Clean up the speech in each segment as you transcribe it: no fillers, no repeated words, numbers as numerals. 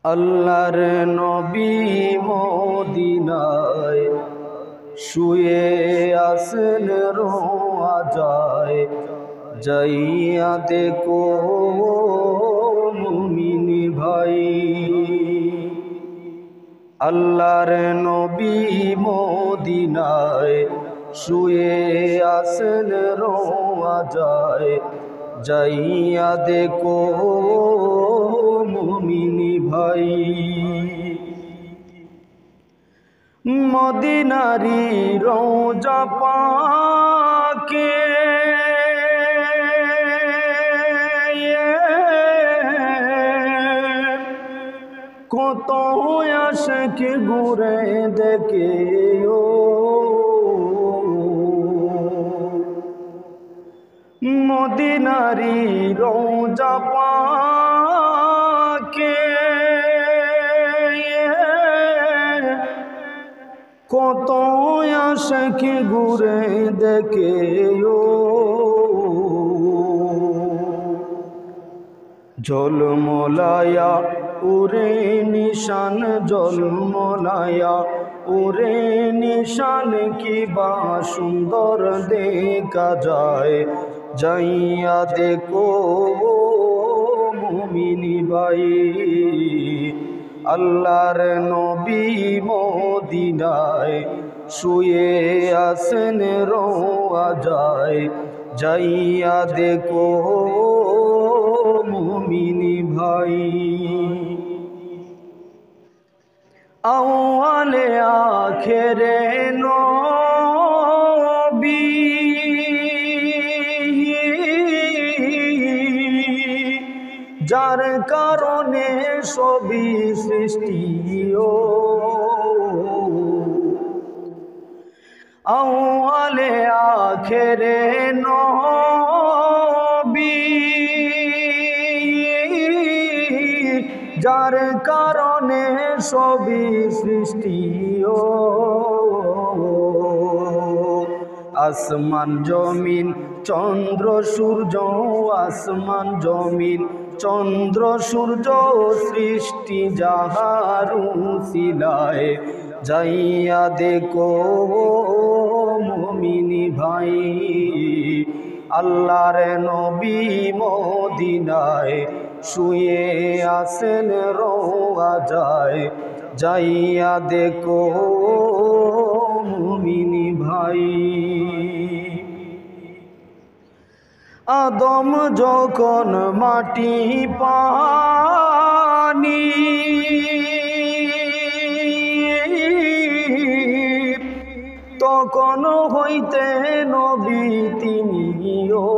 আল্লাহর নবী মদিনায় শুয়ে আছেন রোয়া যায়, যাইয়া দেখো মুমিন ভাই। আল্লাহর নবী মদিনায় শুয়ে আছেন রোয়া যায়, যাইয়া দেখো মুমিন ভাই। মদিনারি রওজা পাকে কত আশিক ঘুরে দেখে ও মদিনারি রওজা পাকে কত আশিক ঘুরে দেখে ও ঝলমলায়া উরে নিশান, ঝলমলায়া উরে নিশান কি বা সুন্দর দেখা যায়, যাইয়া দেখো মুমিন ভাই। আল্লাহর নবী মদিনায় শুয়ে আছেন রোয়া যায়, যাইয়া দেখো মুমিন ভাই। আউয়ালে আখেরে নবী যার কারণে সবই সৃষ্টি ও আউয়ালে আখেরে নবী যার কারণে সবই সৃষ্টি ও আসমান জমিন চন্দ্র সূর্য, আসমান জমিন চন্দ্র সূর্য সৃষ্টি যাহার উসিলায়, যাইয়া দেখো মুমিন ভাই। আল্লাহর নবী মদিনায় শুয়ে আছেন রোয়া যায়, যাইয়া দেখো মুমিন ভাই। আদম যখন মাটি পানি তখন হইতে নবী তিনিও,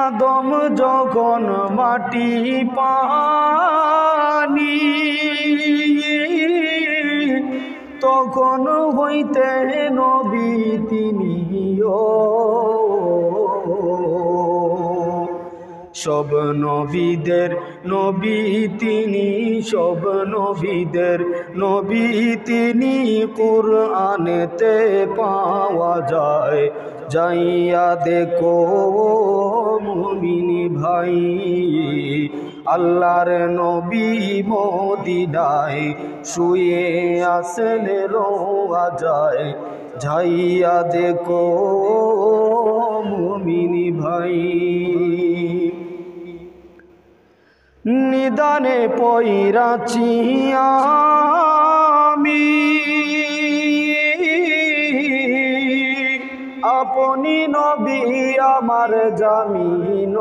আদম যখন মাটি পানি তখন হইতে নবী তিনিও। সব নবীদের নবী তিনি, সব নবীদের নবী তিনি, কুরআনেতে পাওয়া যায়, যাইয়া দেখো মুমিন ভাই। আল্লাহর নবী মদিনায় শুয়ে আছেন রোয়া যায়, যাইয়া দেখো মুমিন ভাই। নিদানে পয়রাছি আমি আপনি নবী আমার জামিন,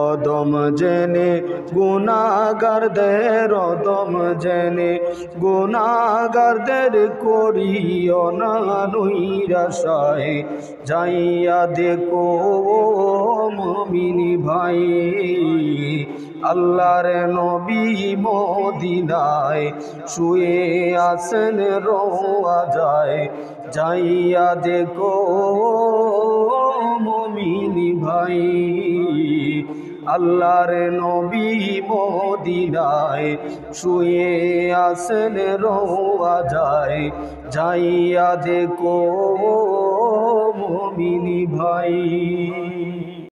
অদম জেনে গুনাহগারদের, অদম জেনে গুনাহগারদের করিও না নৈরাশায়, যাইয়া দেখো মুমিন ভাই। আল্লাহর নবী মদিনায় শুয়ে আছেন রোয়া যায়, যাইয়া দেখো মুমিন ভাই। আল্লাহর নবী মদিনায় শুয়ে আছেন রোয়া যায়, যাইয়া দেখো মমিনী ভাই।